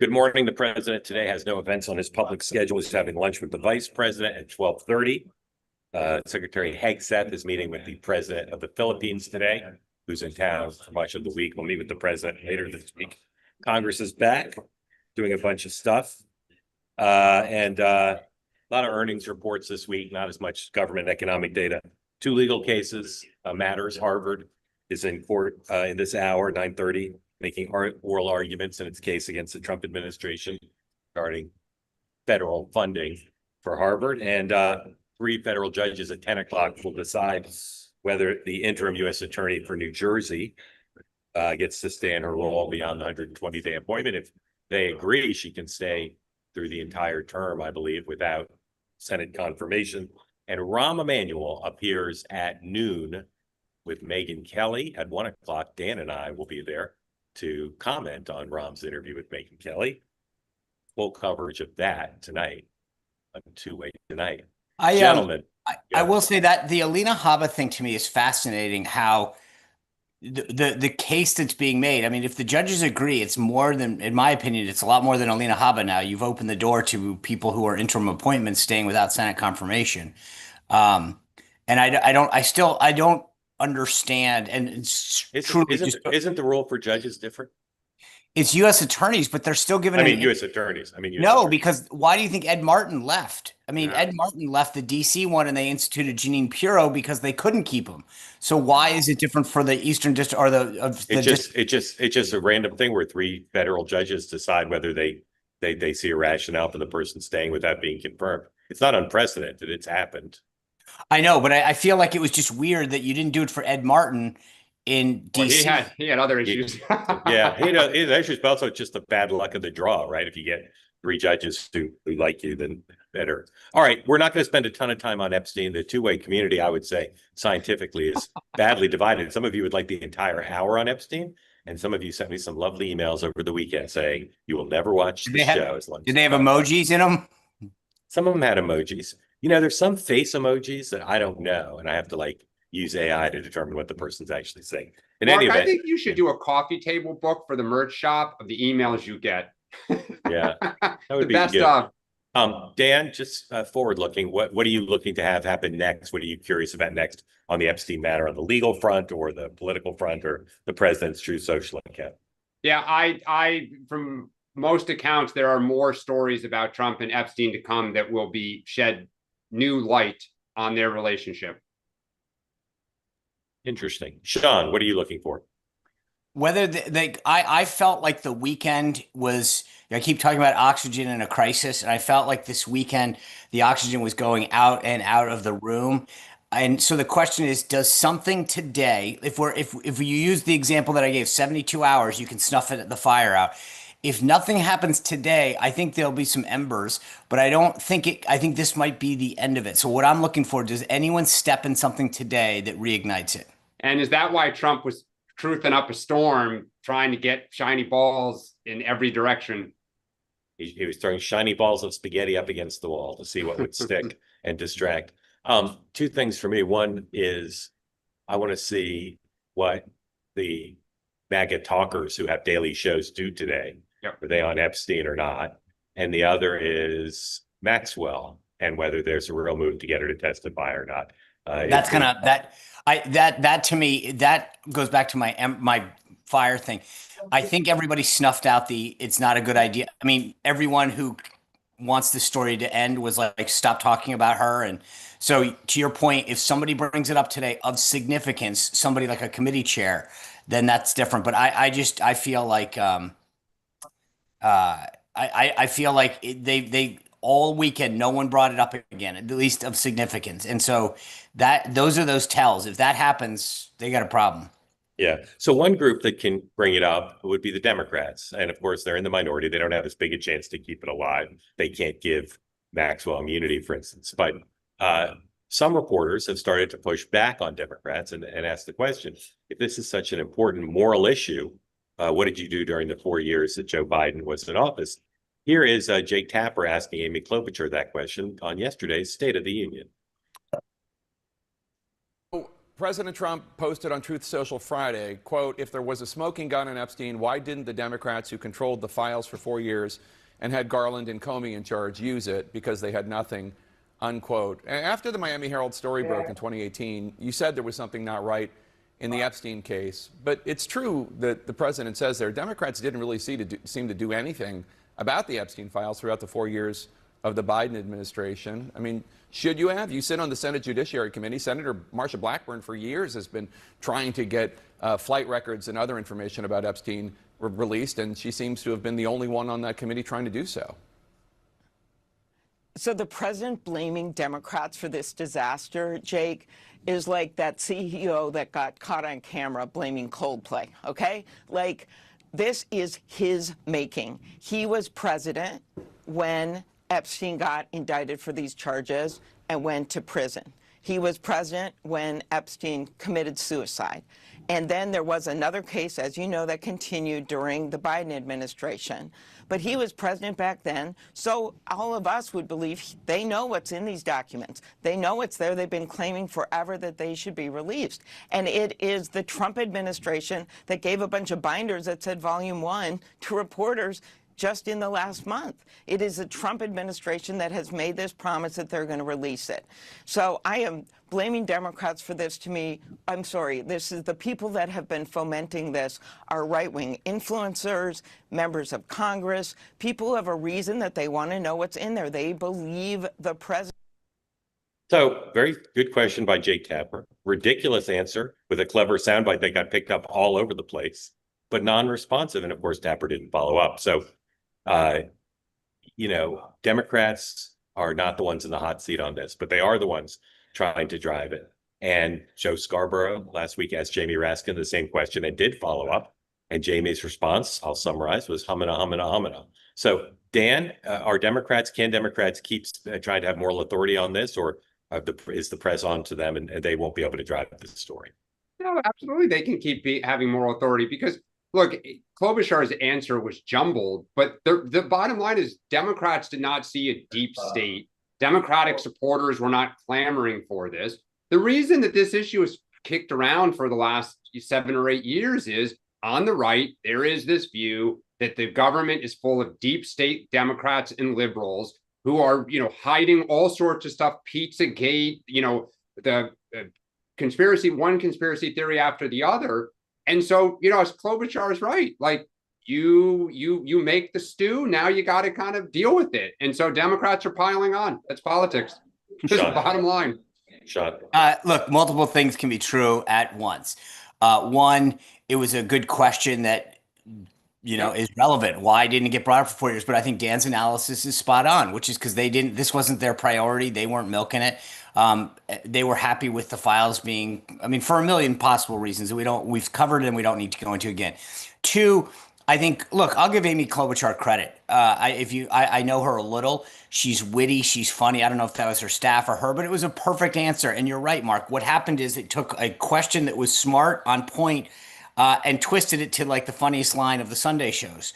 Good morning. The president today has no events on his public schedule. He's having lunch with the vice president at 12:30. Secretary Hegseth is meeting with the president of the Philippines today, who's in town for much of the week. We'll meet with the president later this week. Congress is back doing a bunch of stuff. And a lot of earnings reports this week, not as much government economic data. Two legal cases matters. Harvard is in court in this hour, 9:30, making oral arguments in its case against the Trump administration regarding federal funding for Harvard. And three federal judges at 10 o'clock will decide whether the interim U.S. attorney for New Jersey gets to stay in her role beyond the 120-day appointment. If they agree, she can stay through the entire term, I believe, without Senate confirmation. And Rahm Emanuel appears at noon with Megyn Kelly at 1 o'clock. Dan and I will be there to comment on Rahm's interview with Megyn Kelly. Full coverage of that tonight, a two-way tonight. Gentlemen. I will say that the Alina Habba thing to me is fascinating, how the case that's being made. I mean, if the judges agree, it's more than, in my opinion, it's a lot more than Alina Habba now. You've opened the door to people who are interim appointments staying without Senate confirmation. And I don't understand. And isn't the rule for judges different? It's U.S. attorneys, but they're still given. U.S. attorneys. No, because why do you think Ed Martin left? Ed Martin left the D.C. one, and they instituted Jeanine Pirro because they couldn't keep him. So why is it different for the Eastern District or It's just a random thing where three federal judges decide whether they see a rationale for the person staying without being confirmed. It's not unprecedented. It's happened. I know, but I feel like it was just weird that you didn't do it for Ed Martin in DC. Well, he had other issues. Yeah, he had issues, but also just the bad luck of the draw, right? If you get three judges who like you, then better. All right, we're not going to spend a ton of time on Epstein. The two-way community, I would say, scientifically is badly divided. Some of you would like the entire hour on Epstein, and some of you sent me some lovely emails over the weekend saying you will never watch the show as long as. Did they have emojis in them? Some of them had emojis. There's some face emojis that I don't know, and I have to use AI to determine what the person's actually saying. In Mark, any event, I think you should do a coffee table book for the merch shop of the emails you get. Yeah, that would be best good. of. Dan, just forward looking, what are you looking to have happen next? What are you curious about next on the Epstein matter, on the legal front or the political front or the president's true social account? Yeah, I from most accounts, there are more stories about Trump and Epstein to come that will be shed new light on their relationship. Interesting. Sean, what are you looking for? Whether I felt like the weekend was, I keep talking about oxygen in a crisis, and I felt like this weekend the oxygen was going out and out of the room. And so the question is, does something today, if you use the example that I gave, 72 hours, you can snuff the fire out. If nothing happens today, I think there'll be some embers, but I think this might be the end of it. So what I'm looking for, does anyone step in something today that reignites it? And is that why Trump was truthing up a storm, trying to get shiny balls in every direction? He was throwing shiny balls of spaghetti up against the wall to see what would stick and distract. Two things for me. One is I want to see what the MAGA talkers who have daily shows do today. Yep. Are they on Epstein or not? And the other is Maxwell and whether there's a real move to get her to testify or not. That to me, that goes back to my fire thing. I think everybody snuffed out it's not a good idea. I mean, everyone who wants this story to end was like, stop talking about her. And so to your point, if somebody brings it up today of significance, somebody like a committee chair, then that's different. But I feel like I feel like they all weekend no one brought it up again, at least of significance. And so those are those tells. If that happens, they got a problem. Yeah. So one group that can bring it up would be the Democrats. And of course, they're in the minority. They don't have as big a chance to keep it alive. They can't give Maxwell immunity, for instance. But some reporters have started to push back on Democrats and ask the question, if this is such an important moral issue, what did you do during the 4 years that Joe Biden was in office? Here is Jake Tapper asking Amy Klobuchar that question on yesterday's State of the Union. President Trump posted on Truth Social Friday, quote, "If there was a smoking gun in Epstein, why didn't the Democrats who controlled the files for 4 years and had Garland and Comey in charge use it? Because they had nothing," unquote. After the Miami Herald story broke in 2018, you said there was something not right in the Epstein case. But it's true that the president says there, Democrats didn't really seem to do anything about the Epstein files throughout the 4 years of the Biden administration. I mean, should you have? You sit on the Senate Judiciary Committee. Senator Marsha Blackburn for years has been trying to get flight records and other information about Epstein released, and she seems to have been the only one on that committee trying to do so. So the president blaming Democrats for this disaster, Jake, is like that CEO that got caught on camera blaming Coldplay, okay? Like, this is his making. He was president when Epstein got indicted for these charges and went to prison. He was president when Epstein committed suicide. And then there was another case, as you know, that continued during the Biden administration. But he was president back then, so all of us would believe they know what's in these documents. They know it's there. They've been claiming forever that they should be released. And it is the Trump administration that gave a bunch of binders that said Volume 1 to reporters just in the last month. It is the Trump administration that has made this promise that they're going to release it. So I am blaming Democrats for this. To me, I'm sorry, this is the people that have been fomenting this are right-wing influencers, members of Congress, people who have a reason that they want to know what's in there. They believe the president. So very good question by Jake Tapper. Ridiculous answer with a clever soundbite that got picked up all over the place, but non-responsive. And of course, Tapper didn't follow up. So Democrats are not the ones in the hot seat on this, but they are the ones trying to drive it. And Joe Scarborough last week asked Jamie Raskin the same question and did follow up. And Jamie's response, I'll summarize, was humana, humana, humana. So Dan, can Democrats keep trying to have moral authority on this, or is the press on to them and they won't be able to drive this story? No, absolutely. They can keep having moral authority because, look, Klobuchar's answer was jumbled, but the bottom line is Democrats did not see a deep state. Democratic supporters were not clamoring for this. The reason that this issue is kicked around for the last 7 or 8 years is on the right, there is this view that the government is full of deep state Democrats and liberals who are, hiding all sorts of stuff, Pizzagate, the one conspiracy theory after the other. And so, as Klobuchar is right, like you make the stew, now you got to kind of deal with it. And so Democrats are piling on. That's politics. Just the bottom line. Look, multiple things can be true at once. One, it was a good question that, is relevant. Why didn't it get brought up for 4 years? But I think Dan's analysis is spot on, which is because this wasn't their priority. They weren't milking it. They were happy with the files being, for a million possible reasons that we've covered and we don't need to go into again. Two, I think, look, I'll give Amy Klobuchar credit. I know her a little. She's witty. She's funny. I don't know if that was her staff or her, but it was a perfect answer. And you're right, Mark. What happened is it took a question that was smart, on point, and twisted it to like the funniest line of the Sunday shows,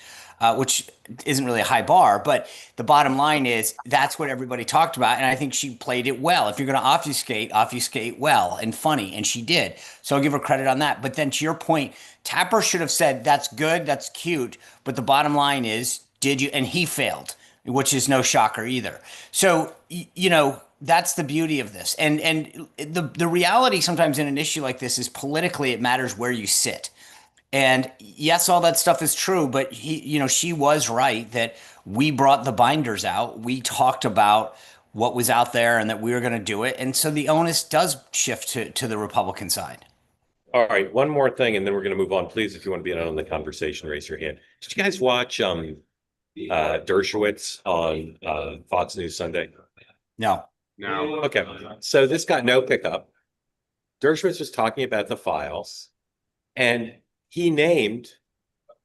which isn't really a high bar. But the bottom line is that's what everybody talked about. And I think she played it well. If you're going to obfuscate well and funny. And she did. So I'll give her credit on that. But then to your point, Tapper should have said, that's good, that's cute. But the bottom line is, did you? And he failed, which is no shocker either. So, that's the beauty of this. And the reality sometimes in an issue like this is politically it matters where you sit. And yes, all that stuff is true, but she was right that we brought the binders out. We talked about what was out there and that we were going to do it. And so the onus does shift to the Republican side. All right, one more thing, and then we're going to move on. Please, if you want to be in on the conversation, raise your hand. Did you guys watch Dershowitz on Fox News Sunday? No. Okay, so this got no pickup. Dershowitz was talking about the files, and he named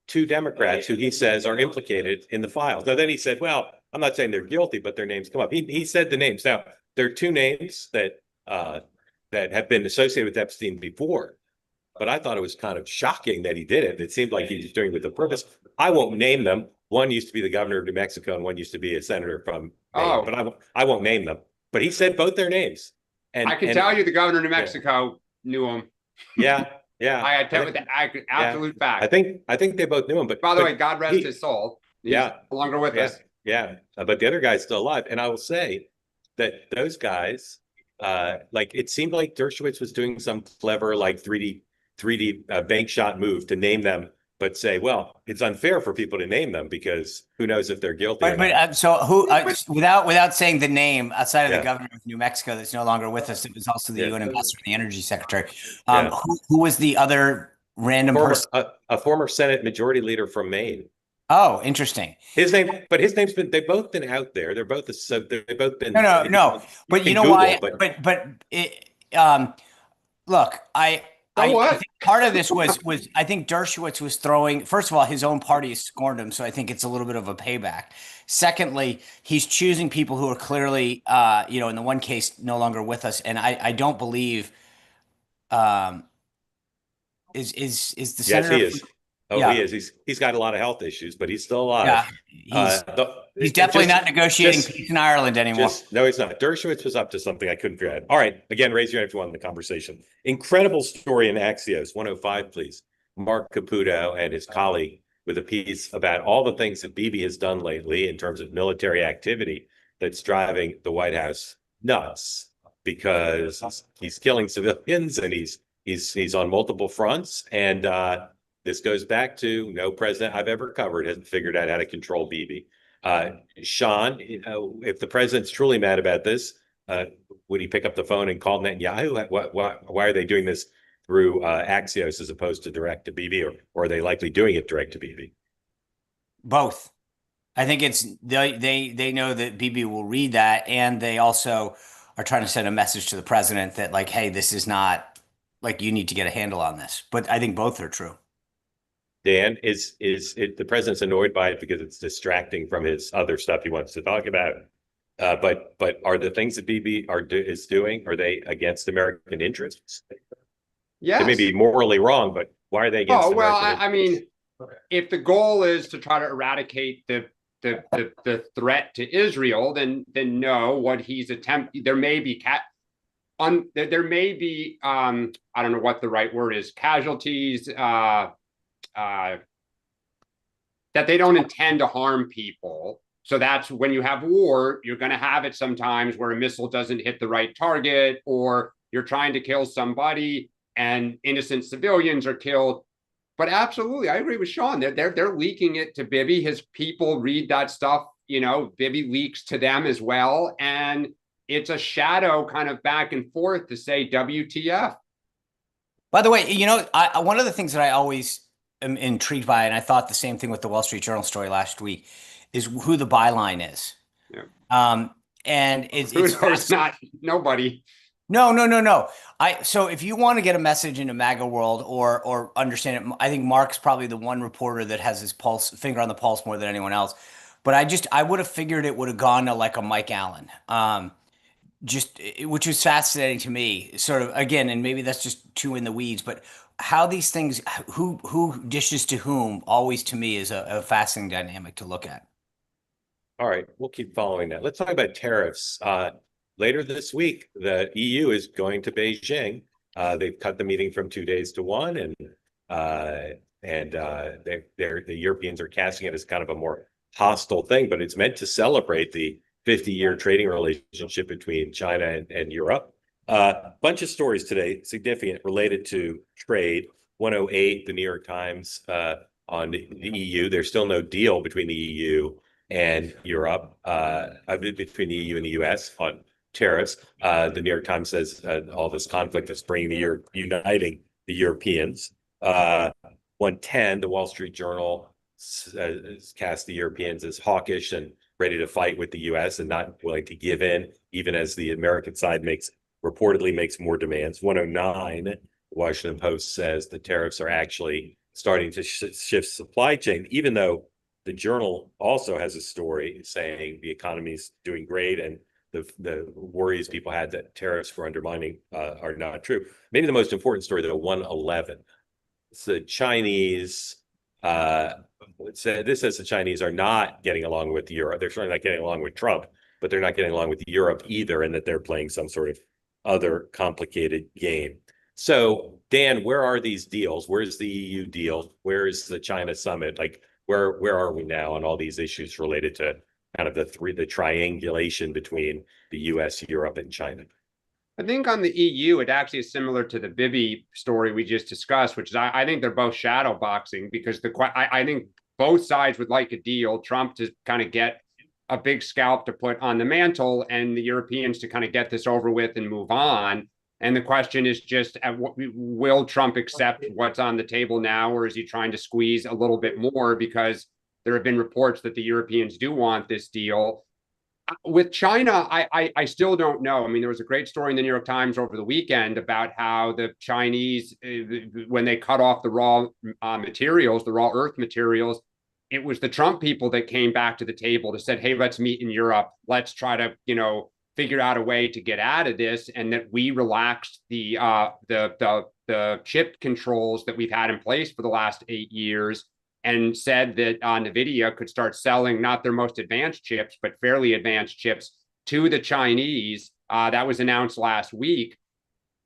2 Democrats who he says are implicated in the files. Now, then he said, well, I'm not saying they're guilty, but their names come up. He said the names. Now, there are 2 names that have been associated with Epstein before, but I thought it was kind of shocking that he did it. It seemed like he was doing it with a purpose. I won't name them. One used to be the governor of New Mexico, and one used to be a senator from Maine, but I won't name them. But he said both their names. And I can tell you the governor of New Mexico knew him. Yeah, yeah. I attend with the absolute fact. I think they both knew him, but by the way, God rest his soul. He's yeah, no longer with us. Yeah. But the other guy's still alive. And I will say that those guys, like it seemed like Dershowitz was doing some clever like 3D bank shot move to name them, but say, well, it's unfair for people to name them because who knows if they're guilty. So who, without saying the name, outside of the governor of New Mexico that's no longer with us, it was also the UN ambassador and the energy secretary. Who was the other random person? A former Senate Majority Leader from Maine. Oh, interesting. His name's been, they've both been out there. They've both been. No. But you know Google, why? But look, I think part of this was I think Dershowitz was throwing, first of all, his own party scorned him. So I think it's a little bit of a payback. Secondly, he's choosing people who are clearly, in the one case, no longer with us. And I don't believe, is the senator. Yes, he is. He is. He's got a lot of health issues, but he's still alive. Yeah, he's definitely not negotiating peace in Ireland anymore. No, he's not. Dershowitz was up to something I couldn't figure out. All right. Again, raise your hand if you want the conversation. Incredible story in Axios. 105, please. Mark Caputo and his colleague with a piece about all the things that Bibi has done lately in terms of military activity that's driving the White House nuts because he's killing civilians and he's on multiple fronts. And this goes back to no president I've ever covered hasn't figured out how to control Bibi. Sean, if the president's truly mad about this, would he pick up the phone and call Netanyahu? Why are they doing this through Axios as opposed to direct to Bibi, or are they likely doing it direct to Bibi? Both. I think it's they know that Bibi will read that, and they also are trying to send a message to the president that like, hey, this is not like you need to get a handle on this. But I think both are true. Dan, is it the president's annoyed by it because it's distracting from his other stuff he wants to talk about? But are the things that Bibi is doing, are they against American interests? Yes. They may be morally wrong, but why are they against American interests? I mean, if the goal is to try to eradicate the threat to Israel, then no, what he's attempting, there may be there may be I don't know what the right word is, casualties, that they don't intend to harm people. So that's when you have war, you're going to have it sometimes where a missile doesn't hit the right target, or you're trying to kill somebody and innocent civilians are killed. But absolutely, I agree with Sean. They're leaking it to Bibi. His people read that stuff. Bibi leaks to them as well, and it's a shadow kind of back and forth to say WTF. By the way, one of the things that I always am intrigued by, and I thought the same thing with the Wall Street Journal story last week, is who the byline is. Yeah. And it's not nobody. No. So if you want to get a message into MAGA world or understand it, I think Mark's probably the one reporter that has his finger on the pulse more than anyone else. But I would have figured it would have gone to like a Mike Allen, which was fascinating to me. Sort of again, and maybe that's just too in the weeds, but how these things, who dishes to whom, always to me is a fascinating dynamic to look at. All right, we'll keep following that. Let's talk about tariffs. Later this week, the EU is going to Beijing. They've cut the meeting from 2 days to one, and the Europeans are casting it as kind of a more hostile thing, but it's meant to celebrate the 50-year trading relationship between China and Europe. Bunch of stories today, significant, related to trade. 108, the New York Times on the EU. There's still no deal between the EU and Europe, between the EU and the US on tariffs. The New York Times says all this conflict is uniting the Europeans. 110, the Wall Street Journal cast the Europeans as hawkish and ready to fight with the US and not willing to give in, even as the American side reportedly makes more demands. 109, the Washington Post says the tariffs are actually starting to shift supply chain, even though the Journal also has a story saying the economy is doing great and the worries people had that tariffs were undermining are not true. Maybe the most important story, though, 111. It's the Chinese. This says the Chinese are not getting along with Europe. They're certainly not getting along with Trump, but they're not getting along with Europe either, and that they're playing some sort of other complicated game. So, Dan, where are these deals? Where's the EU deal? Where is the China summit? Like, where are we now on all these issues related to kind of the triangulation between the US, Europe, and China? I think on the EU, it actually is similar to the Bibi story we just discussed, which is I think they're both shadow boxing because I think both sides would like a deal. Trump to kind of get a big scalp to put on the mantle, and the Europeans to kind of get this over with and move on. And the question is just, will Trump accept what's on the table now, or is he trying to squeeze a little bit more? Because there have been reports that the Europeans do want this deal. With China, I still don't know. I mean, there was a great story in the New York Times over the weekend about how the Chinese, when they cut off the raw materials, the raw earth materials, it was the Trump people that came back to the table to said, hey, let's meet in Europe. Let's try to, figure out a way to get out of this, and that we relaxed the chip controls that we've had in place for the last 8 years, and said that NVIDIA could start selling not their most advanced chips, but fairly advanced chips to the Chinese. That was announced last week.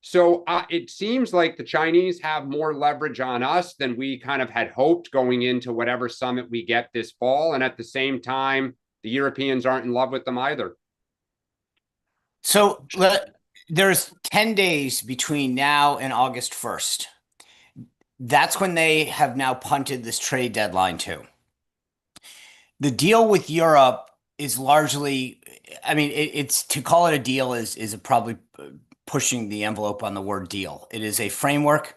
So it seems like the Chinese have more leverage on us than we kind of had hoped going into whatever summit we get this fall. And at the same time, the Europeans aren't in love with them either. So there's 10 days between now and August 1st. That's when they have now punted this trade deadline to. The deal with Europe is largely, I mean, it's to call it a deal is probably pushing the envelope on the word deal. It is a framework,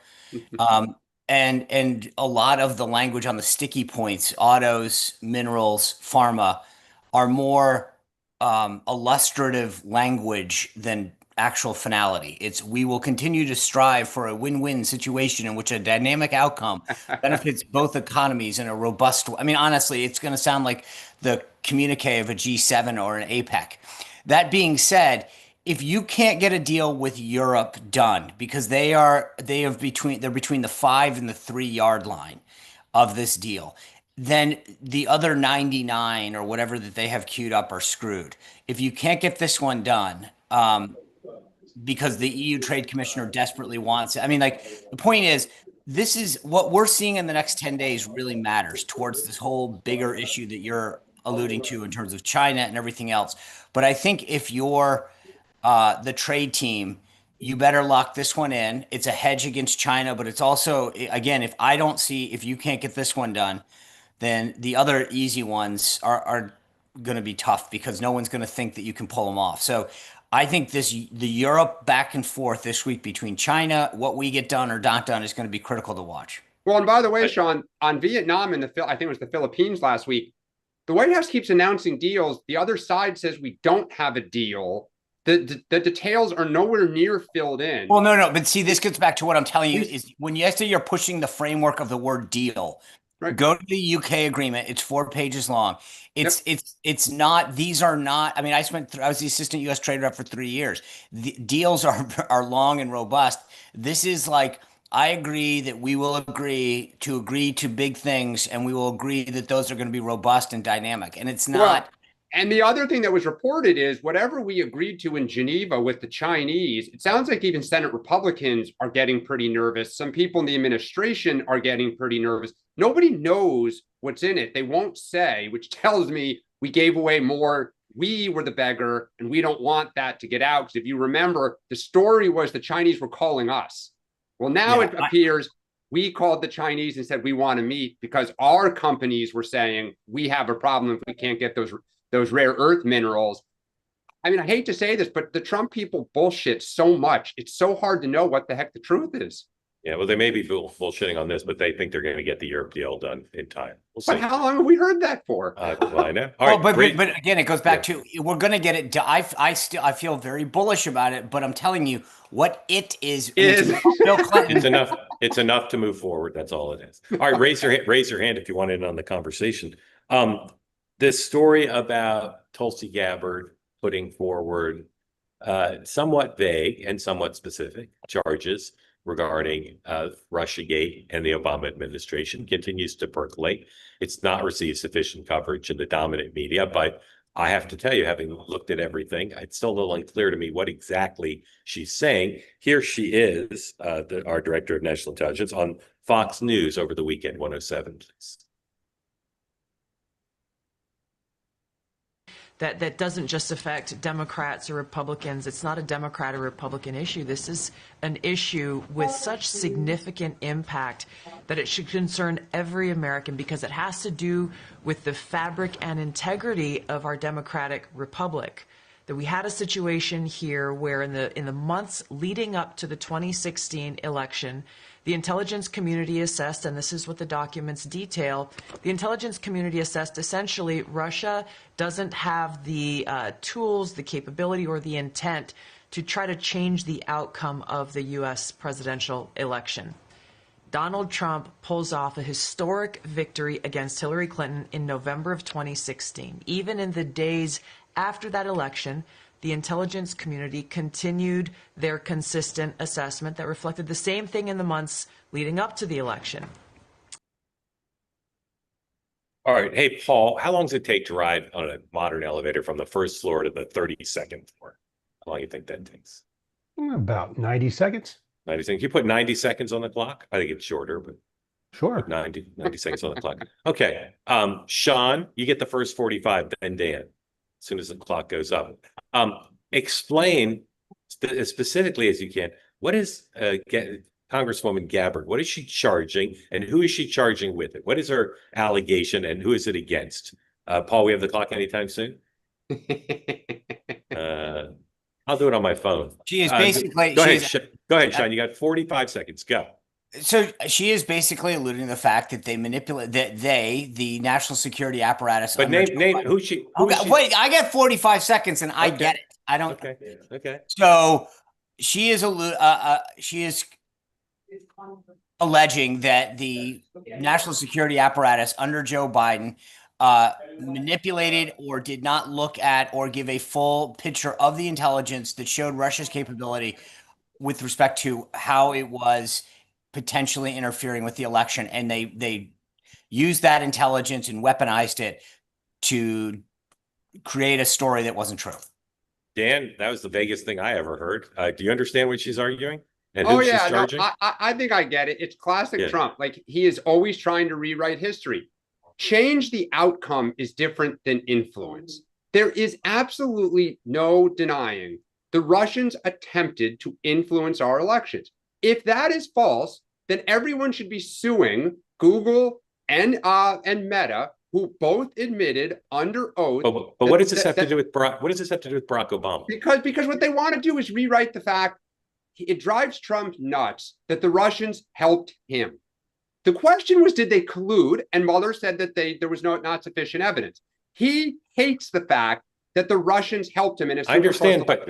and a lot of the language on the sticky points, autos, minerals, pharma, are more illustrative language than actual finality. It's we will continue to strive for a win-win situation in which a dynamic outcome benefits both economies in a robust way. I mean, honestly, it's going to sound like the communique of a G7 or an APEC. That being said, if you can't get a deal with Europe done, because they're between the 5 and the 3 yard line of this deal, then the other 99 or whatever that they have queued up are screwed. If you can't get this one done, because the EU Trade Commissioner desperately wants it. I mean, like, the point is, this is what we're seeing in the next 10 days really matters towards this whole bigger issue that you're alluding to in terms of China and everything else. But I think if you're the trade team, you better lock this one in. It's a hedge against China, but it's also, again, if you can't get this one done, then the other easy ones are going to be tough because no one's going to think that you can pull them off. So I think the Europe back and forth this week between China, what we get done or not done, is going to be critical to watch. Well, and by the way, Sean, on Vietnam and I think it was the Philippines last week, the White House keeps announcing deals. The other side says we don't have a deal. The details are nowhere near filled in. Well, no. But see, this gets back to what I'm telling you is when you say you're pushing the framework of the word deal, right. Go to the UK agreement. It's 4 pages long. It's not, these are not, I mean, I was the assistant U.S. trade rep for 3 years. The deals are long and robust. This is like, I agree that we will agree to big things, and we will agree that those are going to be robust and dynamic. And it's not. Well, and the other thing that was reported is whatever we agreed to in Geneva with the Chinese, it sounds like even Senate Republicans are getting pretty nervous. Some people in the administration are getting pretty nervous. Nobody knows what's in it. They won't say, which tells me we gave away more. We were the beggar, and we don't want that to get out. Because if you remember, the story was the Chinese were calling us. Well, now it appears we called the Chinese and said we want to meet because our companies were saying we have a problem if we can't get those rare earth minerals. I mean, I hate to say this, but the Trump people bullshit so much. It's so hard to know what the heck the truth is. Yeah, well, they may be bullshitting on this, but they think they're going to get the Europe deal done in time. We'll see. But how long have we heard that for? Well, I know. All right, but again, it goes back to we're going to get it. I feel very bullish about it, but I'm telling you what it is. Bill Clinton. It's enough to move forward. That's all it is. All right, raise your hand if you want in on the conversation. This story about Tulsi Gabbard putting forward somewhat vague and somewhat specific charges regarding RussiaGate and the Obama administration continues to percolate. It's not received sufficient coverage in the dominant media, but I have to tell you, having looked at everything, it's still a little unclear to me what exactly she's saying. Here she is, our director of national intelligence on Fox News over the weekend, 107, please. That doesn't just affect Democrats or Republicans. It's not a Democrat or Republican issue. This is an issue with such significant impact that it should concern every American, because it has to do with the fabric and integrity of our democratic republic. That we had a situation here where in the months leading up to the 2016 election, the intelligence community assessed, and this is what the documents detail, the intelligence community assessed essentially Russia doesn't have the tools, the capability, or the intent to try to change the outcome of the U.S. presidential election. Donald Trump pulls off a historic victory against Hillary Clinton in November of 2016. Even in the days after that election, the intelligence community continued their consistent assessment that reflected the same thing in the months leading up to the election. All right. Hey, Paul, how long does it take to ride on a modern elevator from the first floor to the 32nd floor? How long do you think that takes? About 90 seconds. 90 seconds. You put 90 seconds on the clock? I think it's shorter, but Sure. 90 seconds on the clock. Okay. Sean, you get the first 45, then Dan, as soon as the clock goes up. Explain as specifically as you can, what is Congresswoman Gabbard, what is she charging, and who is she charging with it? What is her allegation, and who is it against? Paul, we have the clock anytime soon? I'll do it on my phone. She is basically. Go ahead, Sean. You got 45 seconds. Go. So she is basically alluding to the fact that they manipulate the national security apparatus. But name who she. Wait, I got 45 seconds, and I get it. I don't. Okay. So she is alleging that the national security apparatus under Joe Biden manipulated or did not look at or give a full picture of the intelligence that showed Russia's capability with respect to how it was potentially interfering with the election, and they used that intelligence and weaponized it to create a story that wasn't true. Dan, that was the vaguest thing I ever heard. Do you understand what she's arguing? And Oh who yeah, she's charging? no, I think I get it. It's classic Yeah. Trump. Like, he is always trying to rewrite history. Change the outcome is different than influence. There is absolutely no denying the Russians attempted to influence our elections. If that is false, then everyone should be suing Google and Meta, who both admitted under oath. But what does this have to do with Barack? What does this have to do with Barack Obama? Because what they want to do is rewrite the fact. It drives Trump nuts that the Russians helped him. The question was, did they collude? And Mueller said that there was not sufficient evidence. He hates the fact that the Russians helped him in his. I understand, but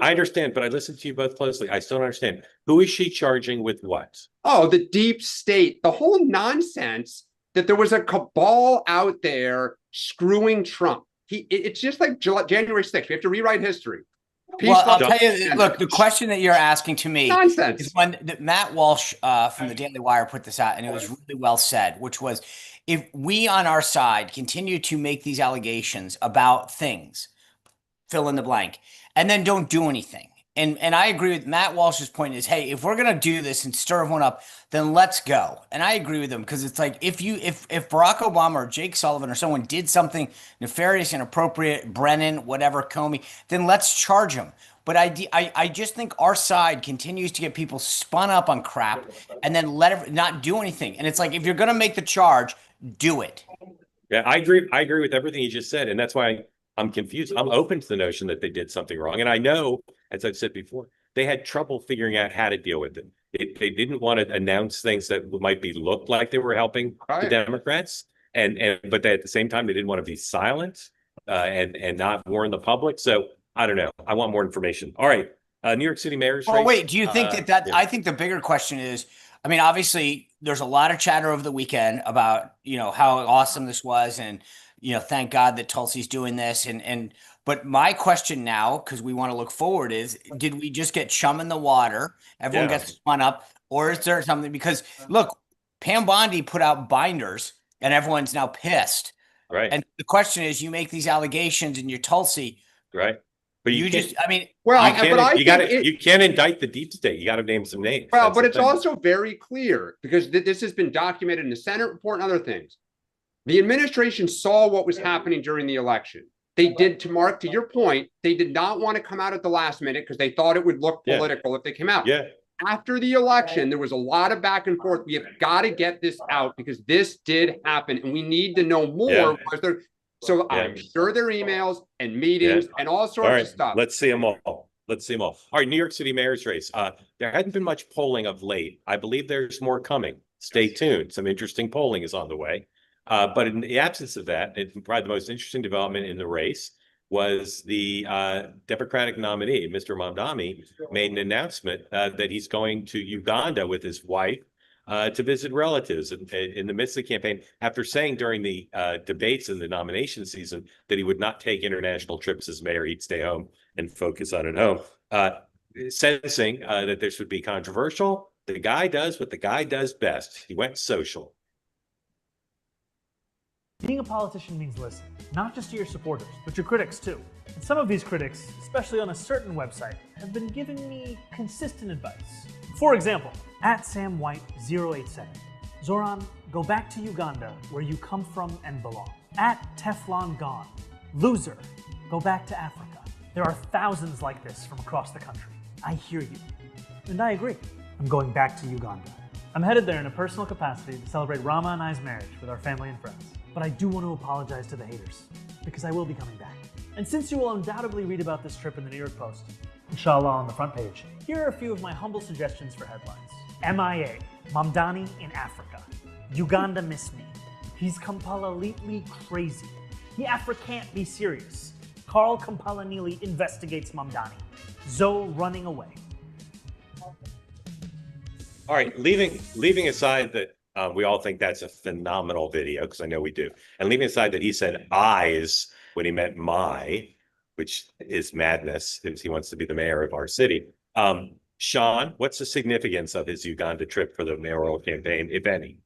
I listened to you both closely. I still don't understand. Who is she charging with what? Oh, the deep state, the whole nonsense that there was a cabal out there screwing Trump. It's just like January 6th. We have to rewrite history. Well, I'll tell you, look, the question that you're asking to me Nonsense. is when Matt Walsh from the Daily Wire put this out, and it was really well said, which was, if we on our side continue to make these allegations about things, fill in the blank, and then don't do anything. And I agree with Matt Walsh's point is, hey, if we're going to do this and stir one up, then let's go. And I agree with him, because it's like, if Barack Obama or Jake Sullivan or someone did something nefarious, inappropriate, Brennan, whatever, Comey, then let's charge them. But I just think our side continues to get people spun up on crap and then not do anything. And it's like, if you're going to make the charge, do it. Yeah, I agree with everything you just said. And that's why I'm confused. I'm open to the notion that they did something wrong. And I know, as I've said before, they had trouble figuring out how to deal with it. They didn't want to announce things that might look like they were helping the Democrats. But at the same time, they didn't want to be silent and not warn the public. So I don't know. I want more information. All right. New York City mayor's race. Wait, do you think yeah. I think the bigger question is, I mean, obviously there's a lot of chatter over the weekend about, how awesome this was, and, thank God that Tulsi's doing this. But my question now, because we want to look forward, is, did we just get chum in the water? Everyone gets spun up, or is there something? Because look, Pam Bondi put out binders, and everyone's now pissed Right. And the question is, you make these allegations in your Tulsi, Right. But you can't- just, I mean, Well, you can't, but I you think gotta, it- you can't indict the deep state. You got to name some names. well, That's but the it's thing. also very clear because this has been documented in the Senate report and other things. The administration saw what was happening during the election. They did, to Mark, to your point, they did not want to come out at the last minute because they thought it would look Yeah. political if they came out. Yeah. After the election, there was a lot of back and forth. We have got to get this out because this did happen and we need to know more. Yeah. Was there, so Yeah. I'm sure there are emails and meetings and all sorts All right. of stuff. Let's see them all. Let's see them all. All right. New York City mayor's race. There hadn't been much polling of late. I believe there's more coming. Stay tuned. Some interesting polling is on the way. But in the absence of that, probably the most interesting development in the race was the Democratic nominee, Mr. Mamdani, made an announcement that he's going to Uganda with his wife to visit relatives in the midst of the campaign, after saying during the debates in the nomination season that he would not take international trips as mayor. He'd stay home and focus on at home, sensing that this would be controversial. The guy does what the guy does best. He went social. Being a politician means listening, not just to your supporters, but your critics too. And some of these critics, especially on a certain website, have been giving me consistent advice. For example, at SamWhite087, Zoran, go back to Uganda, where you come from and belong. At Teflon Gone, loser, go back to Africa. There are thousands like this from across the country. I hear you. And I agree. I'm going back to Uganda. I'm headed there in a personal capacity to celebrate Rahm and I's marriage with our family and friends. But I do want to apologize to the haters, because I will be coming back. And since you will undoubtedly read about this trip in the New York Post, inshallah on the front page, here are a few of my humble suggestions for headlines. MIA, Mamdani in Africa. Uganda miss me. He's completely crazy. He Afra can't be serious. Carl Kampala-Neely investigates Mamdani. Zoe running away. All right, leaving aside that we all think that's a phenomenal video, because I know we do, and leaving aside that he said "I's" when he meant "my," which is madness, since he wants to be the mayor of our city. Sean, what's the significance of his Uganda trip for the mayoral campaign, if any?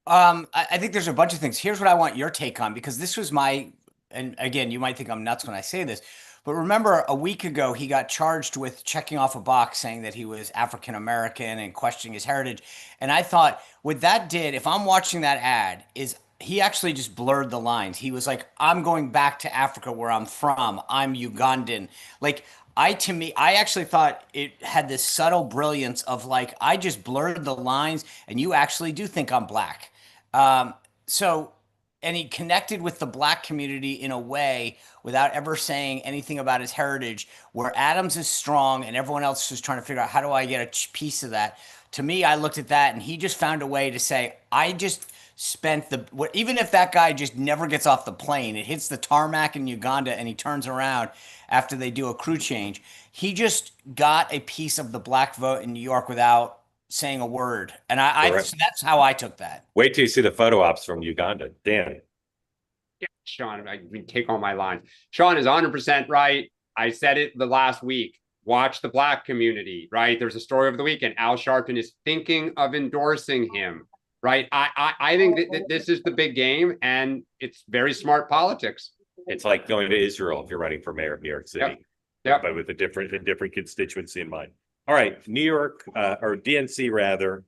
I think there's a bunch of things. Here's what I want your take on, because this was my, and again, you might think I'm nuts when I say this, but remember a week ago, he got charged with checking off a box saying that he was African-American and questioning his heritage. And I thought what that did, if I'm watching that ad, is he actually just blurred the lines. He was like, I'm going back to Africa where I'm from. I'm Ugandan. Like, I actually thought it had this subtle brilliance of like, I just blurred the lines and you actually do think I'm black. And he connected with the black community in a way without ever saying anything about his heritage, where Adams is strong and everyone else is trying to figure out, how do I get a piece of that? To me, I looked at that and he just found a way to say, I just spent even if that guy just never gets off the plane, it hits the tarmac in Uganda and he turns around after they do a crew change, he just got a piece of the black vote in New York without saying a word. And so that's how I took that. Wait till you see the photo ops from Uganda. Dan. Yeah, Sean, I can take all my lines. Sean is 100% right. I said it the last week. Watch the black community, right? There's a story over the weekend. Al Sharpton is thinking of endorsing him, right? I think that this is the big game, and it's very smart politics. It's like going to Israel if you're running for mayor of New York City. Yep. But with a different constituency in mind. All right, New York, or DNC rather,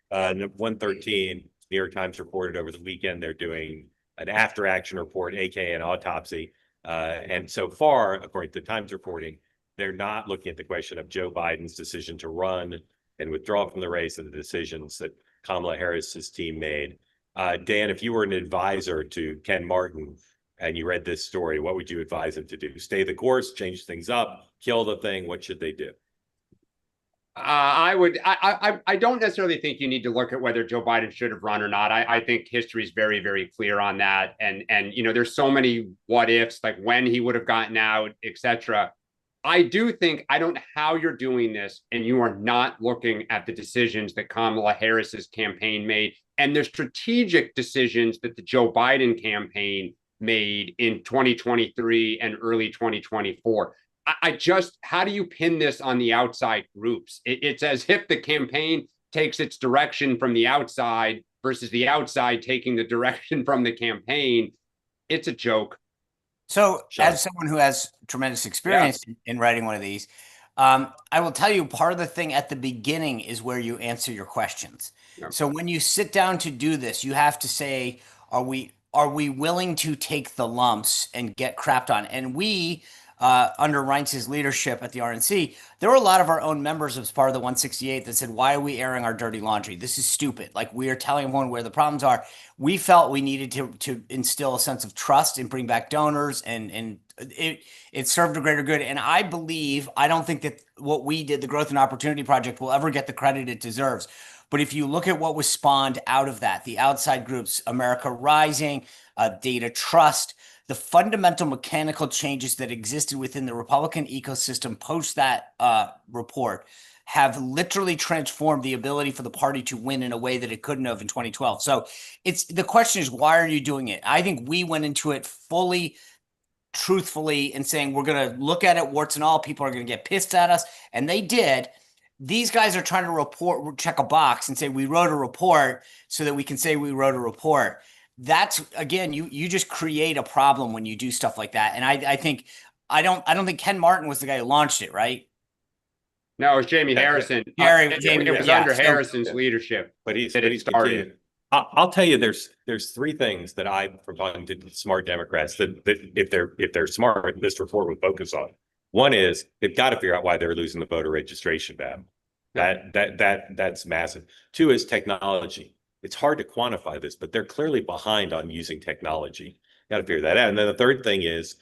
113, New York Times reported over the weekend they're doing an after action report, aka an autopsy. And so far, according to the Times reporting, they're not looking at the question of Joe Biden's decision to run and withdraw from the race, and the decisions that Kamala Harris's team made. Dan, if you were an advisor to Ken Martin and you read this story, what would you advise him to do? Stay the course, change things up, kill the thing? What should they do? I don't necessarily think you need to look at whether Joe Biden should have run or not. I think history is very, very clear on that. And there's so many what ifs, like when he would have gotten out, etc. I do think, I don't know how you're doing this and you are not looking at the decisions that Kamala Harris's campaign made and the strategic decisions that the Joe Biden campaign made in 2023 and early 2024. How do you pin this on the outside groups? It's as if the campaign takes its direction from the outside versus the outside taking the direction from the campaign. It's a joke. So, Sean. as someone who has tremendous experience in writing one of these, I will tell you part of the thing at the beginning is where you answer your questions. Yeah. So when you sit down to do this, you have to say, are we willing to take the lumps and get crapped on? And we, under Reince's leadership at the RNC, there were a lot of our own members as part of the 168 that said, why are we airing our dirty laundry? This is stupid. Like, we are telling everyone where the problems are. We felt we needed to instill a sense of trust and bring back donors, and it served a greater good. And I don't think that what we did, the Growth and Opportunity Project, will ever get the credit it deserves. But if you look at what was spawned out of that, the outside groups, America Rising, Data Trust, the fundamental mechanical changes that existed within the Republican ecosystem post that report have literally transformed the ability for the party to win in a way that it couldn't have in 2012. So the question is, why are you doing it? I think we went into it fully, truthfully, and saying, we're going to look at it warts and all. People are going to get pissed at us. And they did. These guys are trying to check a box and say, we wrote a report so that we can say we wrote a report. That's, again, you just create a problem when you do stuff like that. And I don't think Ken Martin was the guy who launched it, right? No, it was Jamie Harrison. It was under Harrison's leadership. But he's started. I'll tell you, there's three things that from talking to smart Democrats that if they're smart, this report would focus on. One is they've got to figure out why they're losing the voter registration battle. That's massive. Two is technology. It's hard to quantify this, but they're clearly behind on using technology. Got to figure that out. And then the third thing is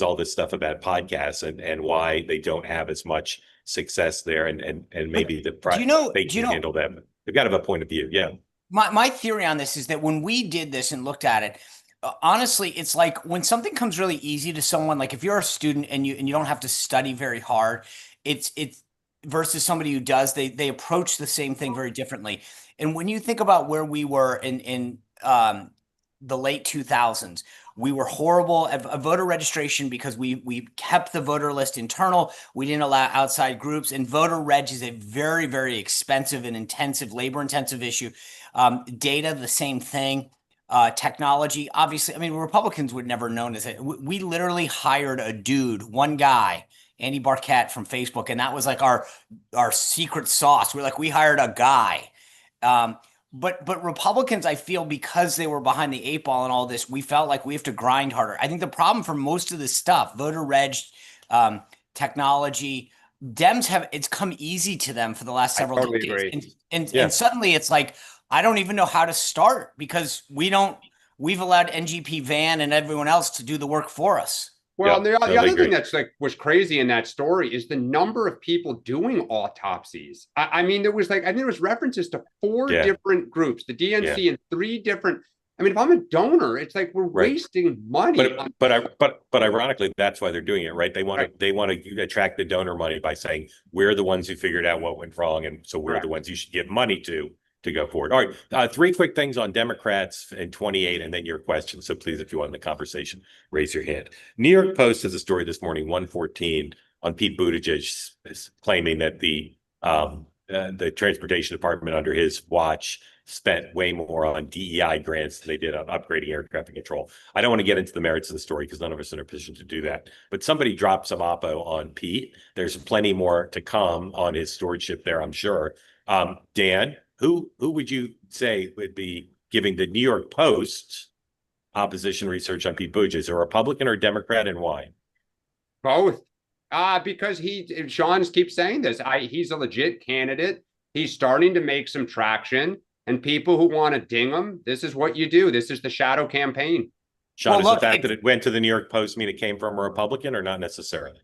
all this stuff about podcasts and why they don't have as much success there, and maybe they can handle that. They've got to have a point of view. Yeah. My theory on this is that when we did this and looked at it, honestly, it's like when something comes really easy to someone, like if you're a student and you don't have to study very hard, it's versus somebody who does, they approach the same thing very differently. And when you think about where we were in the late 2000s, we were horrible at voter registration because we kept the voter list internal. We didn't allow outside groups, and voter reg is a very, very expensive and intensive, labor-intensive issue. Data, the same thing. Technology, obviously, I mean, Republicans would never known as it. We literally hired a dude, one guy, Andy Barquette from Facebook, and that was like our secret sauce. We hired a guy. But Republicans, I feel, because they were behind the eight ball and all this, we felt like we have to grind harder. I think the problem for most of this stuff, voter reg, technology, Dems it's come easy to them for the last several decades. And suddenly it's like, I don't even know how to start because we've allowed NGP Van and everyone else to do the work for us. Well, the other thing that's was crazy in that story is the number of people doing autopsies. I mean, there was I think there was references to 4 different groups, the DNC and 3 different. I mean, if I'm a donor, it's like we're wasting money. But ironically, that's why they're doing it, right? They want to attract the donor money by saying we're the ones who figured out what went wrong, and so we're the ones you should give money to go forward. All right, 3 quick things on Democrats in 28, and then your question. So please, if you want in the conversation, raise your hand. New York Post has a story this morning, 114, on Pete Buttigieg claiming that the transportation department under his watch spent way more on DEI grants than they did on upgrading air traffic control. I don't want to get into the merits of the story because none of us are in a position to do that. But somebody dropped some oppo on Pete. There's plenty more to come on his stewardship there, I'm sure. Dan, who would you say would be giving the New York Post opposition research on Pete Buttigieg? A Republican or Democrat, and why? Both. Because Sean keeps saying this. He's a legit candidate. He's starting to make some traction. And people who want to ding him, this is what you do. This is the shadow campaign. Sean, the fact that it went to the New York Post mean it came from a Republican or not necessarily?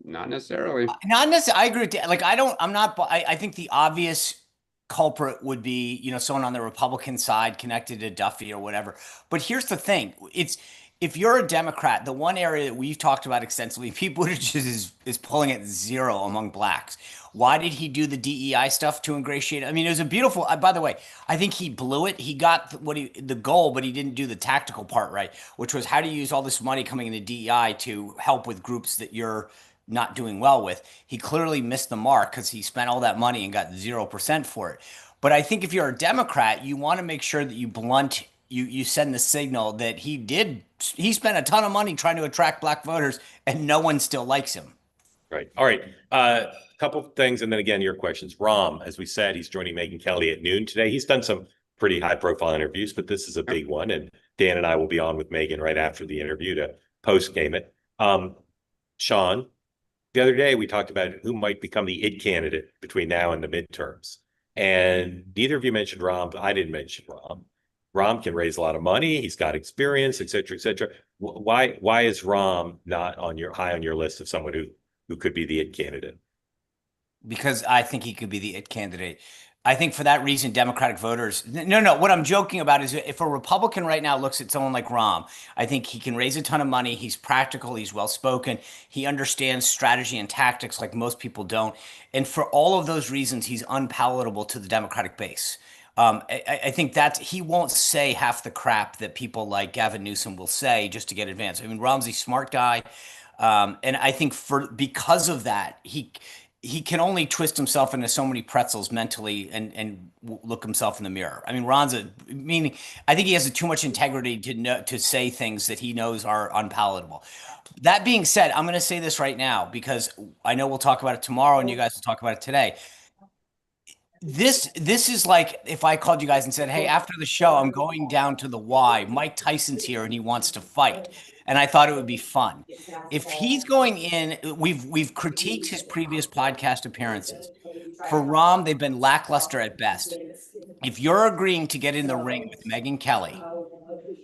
Not necessarily. Not necessarily. I agree with that. I think the obvious culprit would be, someone on the Republican side connected to Duffy or whatever. But here's the thing. If you're a Democrat, the one area that we've talked about extensively, Pete Buttigieg is pulling at 0 among blacks. Why did he do the DEI stuff to ingratiate? I mean, it was a beautiful, by the way, I think he blew it. He got the goal, but he didn't do the tactical part right, which was how to use all this money coming into DEI to help with groups that you're not doing well with. He clearly missed the mark because he spent all that money and got 0% for it. But I think if you're a Democrat, you want to make sure that you send the signal that he spent a ton of money trying to attract black voters and no one still likes him. Right. All right. Couple of things, and then again, your questions. Rahm, as we said, he's joining Megyn Kelly at noon today. He's done some pretty high-profile interviews, but this is a big one, and Dan and I will be on with Megyn right after the interview to post-game it. Sean, the other day we talked about who might become the it candidate between now and the midterms, and neither of you mentioned Rahm, but I didn't mention Rahm. Rahm can raise a lot of money. He's got experience, et cetera, et cetera. Why is Rahm not high on your list of someone who could be the it candidate? Because I think he could be the it candidate. I think for that reason, Democratic voters. No. What I'm joking about is if a Republican right now looks at someone like Rahm, I think he can raise a ton of money. He's practical. He's well spoken. He understands strategy and tactics like most people don't. And for all of those reasons, he's unpalatable to the Democratic base. I think that he won't say half the crap that people like Gavin Newsom will say just to get advanced. I mean, Rahm's a smart guy. And I think because of that, he can only twist himself into so many pretzels mentally and look himself in the mirror. I mean, I think he has too much integrity to say things that he knows are unpalatable. That being said, I'm going to say this right now because I know we'll talk about it tomorrow and you guys will talk about it today. This is like if I called you guys and said, "Hey, after the show, I'm going down to the Y. Mike Tyson's here and he wants to fight." And I thought it would be fun. If he's going in, we've critiqued his previous podcast appearances. For Rahm, they've been lackluster at best. If you're agreeing to get in the ring with Megyn Kelly,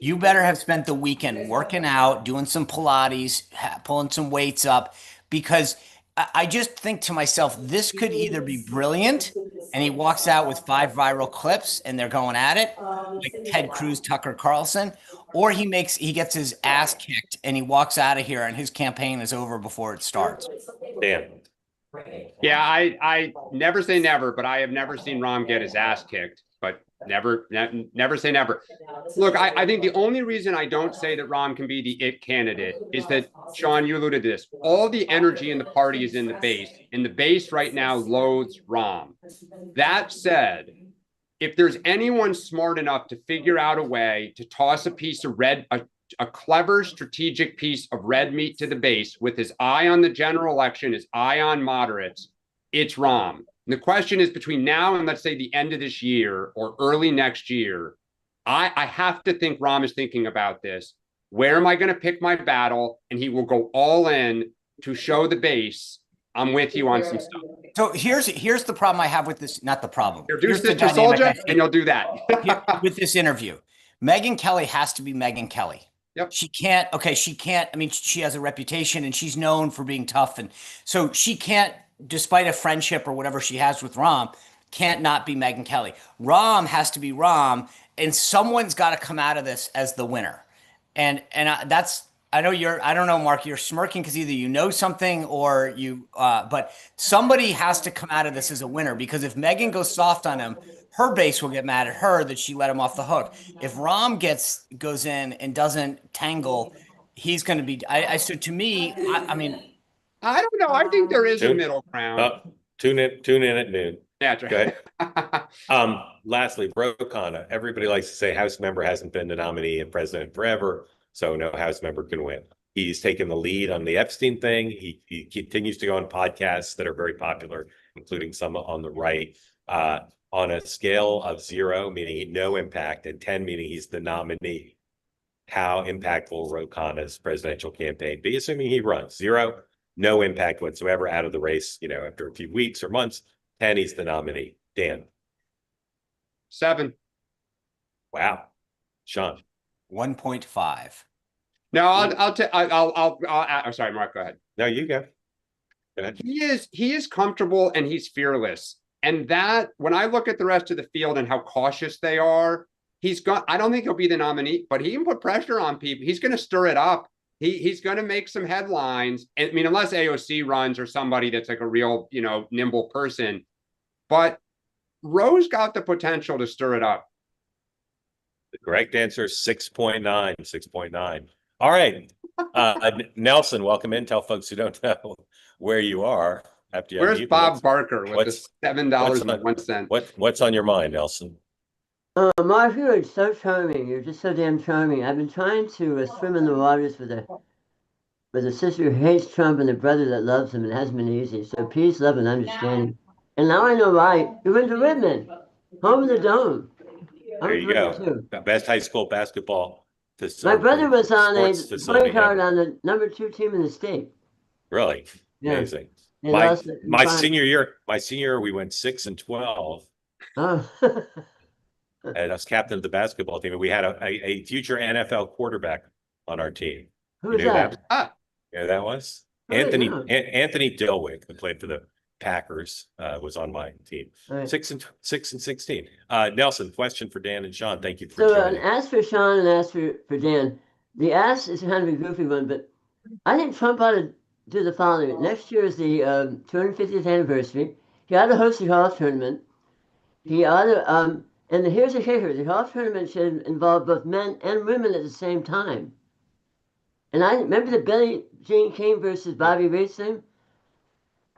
you better have spent the weekend working out, doing some Pilates, pulling some weights up, because I just think to myself, this could either be brilliant and he walks out with 5 viral clips and they're going at it, like Ted Cruz, Tucker Carlson, or he gets his ass kicked and he walks out of here and his campaign is over before it starts. Dan. Yeah, I never say never, but I have never seen Rahm get his ass kicked. But never say never. Look, I think the only reason I don't say that Rahm can be the it candidate is that, Sean, you alluded to this. All the energy in the party is in the base, and the base right now loathes Rahm. That said, if there's anyone smart enough to figure out a way to toss a piece of a clever strategic piece of red meat to the base with his eye on the general election, his eye on moderates, it's Rahm. And the question is between now and let's say the end of this year or early next year, I have to think Rahm is thinking about this. Where am I going to pick my battle? And he will go all in to show the base, I'm with you on some stuff. So here's the problem I have with this, not the problem. Introduce this to Soldier and you'll do that. With this interview. Megyn Kelly has to be Megyn Kelly. Yep. She can't, I mean, she has a reputation and she's known for being tough. And so she can't, despite a friendship or whatever she has with Rahm, can't not be Megyn Kelly. Rahm has to be Rahm, and someone's got to come out of this as the winner. And I don't know, Mark, you're smirking because either you know something or but somebody has to come out of this as a winner, because if Megyn goes soft on him, her base will get mad at her that she let him off the hook. If Rahm goes in and doesn't tangle, he's going to be, so to me, I mean, I don't know. I think there is a middle ground. Tune in at noon. Yeah, that's right. Lastly, Khanna. Everybody likes to say House member hasn't been the nominee and president forever, so no House member can win. He's taken the lead on the Epstein thing. He continues to go on podcasts that are very popular, including some on the right, on a scale of 0, meaning no impact, and 10, meaning he's the nominee. How impactful will Khanna's presidential campaign be, assuming he runs? 0, no impact whatsoever, out of the race, after a few weeks or months. 10, he's the nominee. Dan. 7. Wow. Sean. 1.5. No, I'm sorry, Mark, go ahead. No, you go. Go ahead. He is comfortable and he's fearless. And that, when I look at the rest of the field and how cautious they are, I don't think he'll be the nominee, but he can put pressure on people. He's going to stir it up. He's going to make some headlines. I mean, unless AOC runs or somebody that's like a real, nimble person. But Roe's got the potential to stir it up. The correct answer is 6.9. 6.9. All right. Nelson, welcome in. Tell folks who don't know where you are. after you Where's unmute, Bob Barker with what's- the $7.01? what's on your mind, Nelson? Mark, you are so charming. You're just so damn charming. I've been trying to swim in the waters with a sister who hates Trump and a brother that loves him. It hasn't been easy. So peace, love, and understanding. And now I know why. You went to Redmond, home of the Dome. There you go. Best high school basketball My brother was on a sports facility point guard ever. on the #2 team in the state. Really Yeah. amazing. They My lost it in my five. senior year, we went 6-12, Oh. and I was captain of the basketball team. And we had a future NFL quarterback on our team. Who You was knew that? Ah, Yeah, that was Who is Anthony that? Anthony Dilwick, who played for the Packers, was on my team. Right. 6-16. Nelson, question for Dan and Sean. Thank you for So joining. ask for Sean and ask for Dan. The ask is kind of a goofy one, but I think Trump ought to do the following. Next year is the 250th anniversary. He ought to host a golf tournament. He ought to, and here's the kicker: the golf tournament should involve both men and women at the same time. And I remember the Billie Jean King versus Bobby Reed thing.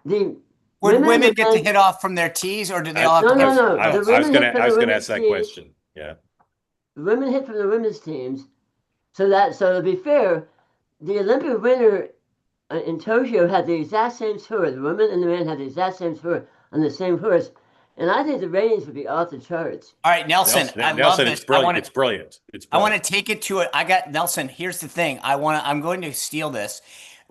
The Would women and get to men- hit off from their tees, or do they all have No, to? no, no. I The was women gonna hit from I was the gonna ask that women's question. Yeah. The women hit from the women's teams, so to be fair, the Olympic winner in Tokyo had the exact same tour. The women and the men had the exact same tour on the same course, and I think the ratings would be off the charts. All right, Nelson, I love Nelson, this. it's brilliant. I want It's brilliant. It's I want brilliant. to take it to it. I got Nelson. Here's the thing. I'm going to steal this,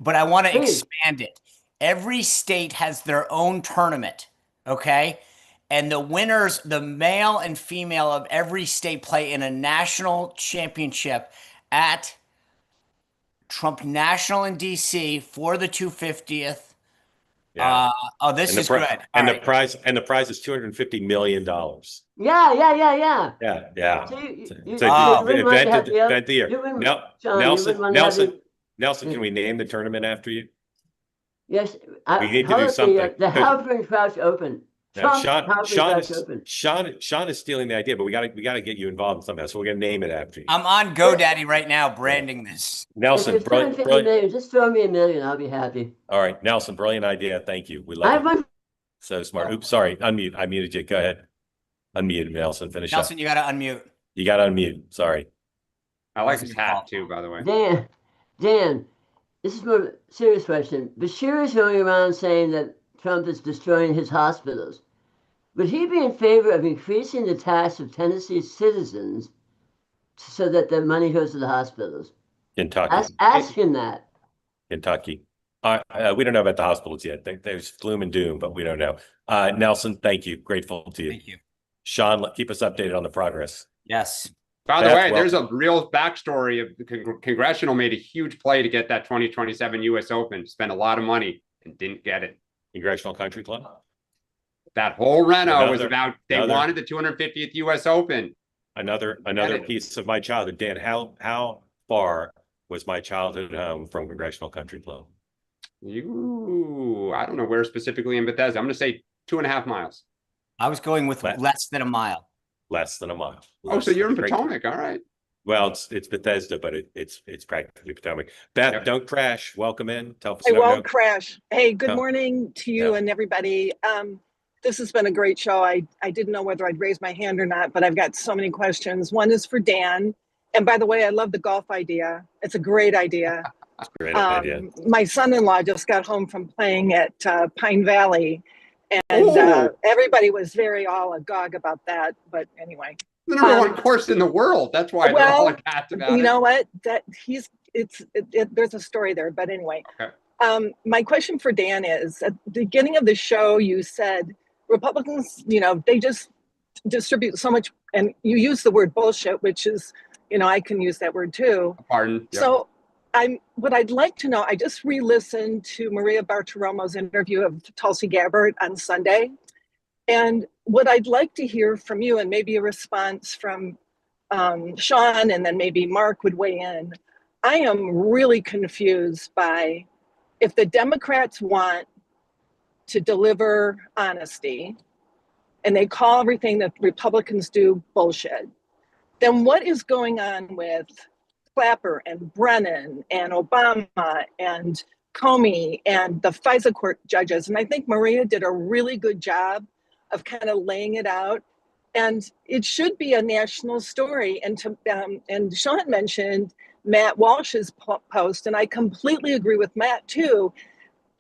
but I want to Please. expand it. Every state has their own tournament, okay? And the winners, the male and female of every state, play in a national championship at Trump National in DC for the 250th. Yeah. This And the is pri- good. And All the right. prize is $250 million. Yeah. Yeah. So you So wouldn't event want to have of the year. you wouldn't- Now, John, you wouldn't want to have Nelson, can we name the tournament after you? Yes, We need to call do it something. the Halperin Crouch Open. Now, Trump Halperin Crouch Open. Sean is stealing the idea, but we gotta get you involved somehow. So we're gonna name it after you. I'm on GoDaddy right now branding this. Nelson, If it's brilliant. 250 million, just throw me $1 million. I'll be happy. All right, Nelson, brilliant idea. Thank you. We I love have it. one. So smart. Oops, sorry. Unmute. I muted you. Go ahead. Unmute, Nelson. Finish Nelson, up. you got to unmute. You got to unmute. Sorry. I like Wasn't his your hat fault. too, by the way. Dan, this is more of a serious question. Bashir is going around saying that Trump is destroying his hospitals. Would he be in favor of increasing the tax of Tennessee's citizens so that the money goes to the hospitals? Kentucky. Ask him that. Kentucky. We don't know about the hospitals yet. There's gloom and doom, but we don't know. Nelson, thank you. Grateful to you. Thank you. Sean, keep us updated on the progress. Yes. By the Beth, way, there's a real backstory of the congressional made a huge play to get that 2027 U.S. Open, spent a lot of money and didn't get it. Congressional Country Club. That whole reno was Another- about they another- wanted the 250th U.S. Open. Another it. piece of my childhood. Dan, how far was my childhood home from Congressional Country Club? I don't know where specifically in Bethesda. I'm going to say 2.5 miles. I was going with less than a mile. Less than a mile. Oh, so you're in Great. Potomac. All right. Well, it's Bethesda, but it's practically Potomac. Beth, Yep. Don't crash. Welcome in. Tell us. I no, won't no. crash. Hey, good No. morning to you No. and everybody. This has been a great show. I didn't know whether I'd raise my hand or not, but I've got so many questions. One is for Dan. And by the way, I love the golf idea. It's a great idea. Great idea. My son-in-law just got home from playing at Pine Valley, and Ooh. everybody was very all agog about that. But anyway, The number one course in the world. That's why they're all aghast about it. you know what? There's a story there. But anyway, Okay. my question for Dan is: at the beginning of the show, you said Republicans, they just distribute so much, and you use the word bullshit, which is, I can use that word too. Pardon. Yep. So what I'd like to know, I just re-listened to Maria Bartiromo's interview of Tulsi Gabbard on Sunday. And what I'd like to hear from you, and maybe a response from Sean, and then maybe Mark would weigh in. I am really confused by if the Democrats want to deliver honesty and they call everything that Republicans do bullshit, then what is going on with Clapper and Brennan and Obama and Comey and the FISA court judges. And I think Maria did a really good job of kind of laying it out. And it should be a national story. And Sean mentioned Matt Walsh's post, and I completely agree with Matt too.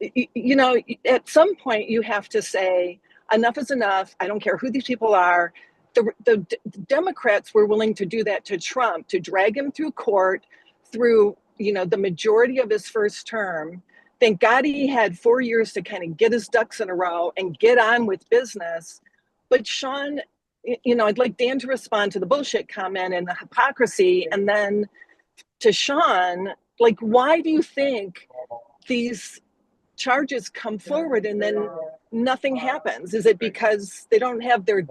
You know, at some point you have to say enough is enough. I don't care who these people are. The Democrats were willing to do that to Trump, to drag him through court, through, you know, the majority of his first term. Thank God he had 4 years to kind of get his ducks in a row and get on with business. But Sean, you know, I'd like Dan to respond to the bullshit comment and the hypocrisy. And then to Sean, like, why do you think these charges come forward and then nothing happens? Is it because they don't have their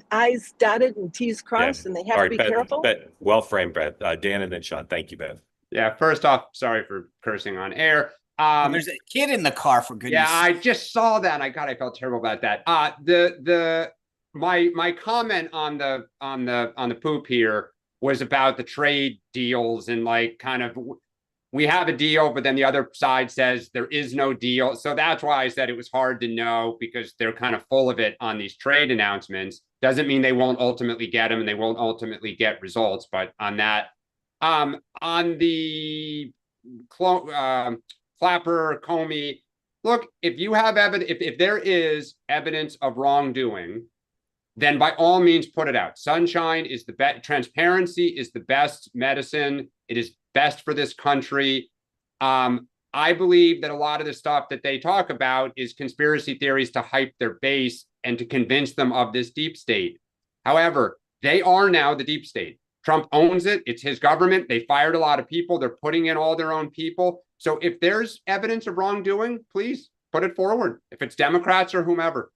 I's dotted and T's crossed and they have to be careful? Well framed, Beth. Dan and then Sean. Thank you, Beth. Yeah, first off, sorry for cursing on air. There's a kid in the car, for goodness. Yeah, I just saw that. I felt terrible about that. My comment on the poop here was about the trade deals and like kind of we have a deal, but then the other side says there is no deal. So that's why I said it was hard to know, because they're kind of full of it on these trade announcements. Doesn't mean they won't ultimately get them and they won't ultimately get results. But on that, on the Clapper, Comey, look, if you have evidence, if there is evidence of wrongdoing, then by all means put it out. Sunshine is the best. Transparency is the best medicine. It is best for this country. I believe that a lot of the stuff that they talk about is conspiracy theories to hype their base and to convince them of this deep state. However, they are now the deep state. Trump owns it. It's his government. They fired a lot of people. They're putting in all their own people. So if there's evidence of wrongdoing, please put it forward, if it's Democrats or whomever.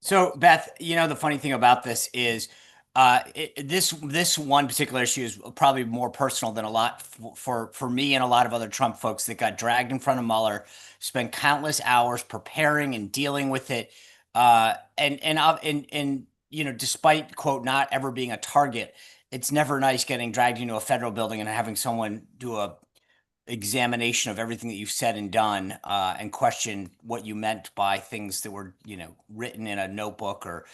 So, Beth, you know, the funny thing about this is this one particular issue is probably more personal than a lot for me and a lot of other Trump folks that got dragged in front of Mueller, spent countless hours preparing and dealing with it. And you know, despite, quote, not ever being a target, it's never nice getting dragged into a federal building and having someone do a examination of everything that you've said and done, and question what you meant by things that were, you know, written in a notebook or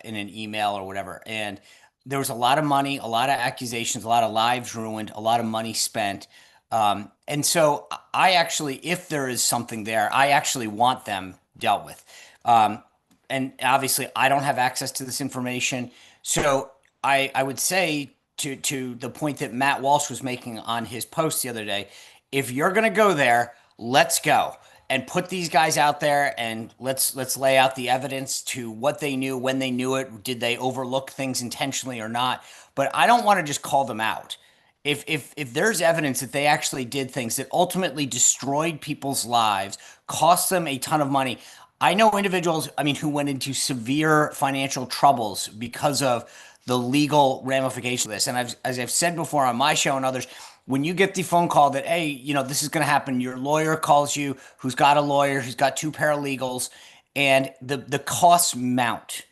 in an email or whatever. And there was a lot of money, a lot of accusations, a lot of lives ruined, a lot of money spent. And so I actually, if there is something there, I actually want them dealt with. And obviously I don't have access to this information. So I would say to the point that Matt Walsh was making on his post the other day, if you're going to go there, let's go and put these guys out there and let's lay out the evidence to what they knew, when they knew it, did they overlook things intentionally or not? But I don't want to just call them out. If there's evidence that they actually did things that ultimately destroyed people's lives, cost them a ton of money. I know individuals, I mean, who went into severe financial troubles because of the legal ramifications of this. And as I've said before on my show and others, when you get the phone call that, hey, you know, this is going to happen, your lawyer calls you, who's got a lawyer, who's got 2 paralegals, and the costs mount.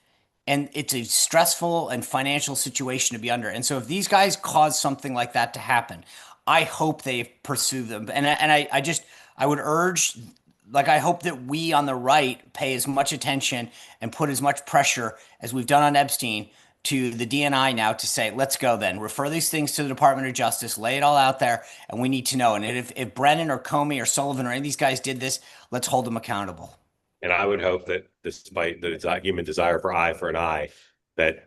And it's a stressful and financial situation to be under. And so if these guys cause something like that to happen, I hope they pursue them. And I would urge, like, I hope that we on the right pay as much attention and put as much pressure as we've done on Epstein to the DNI now to say, let's go then. Refer these things to the Department of Justice, lay it all out there, and we need to know. And if Brennan or Comey or Sullivan or any of these guys did this, let's hold them accountable. And I would hope that despite the human desire for eye for an eye, that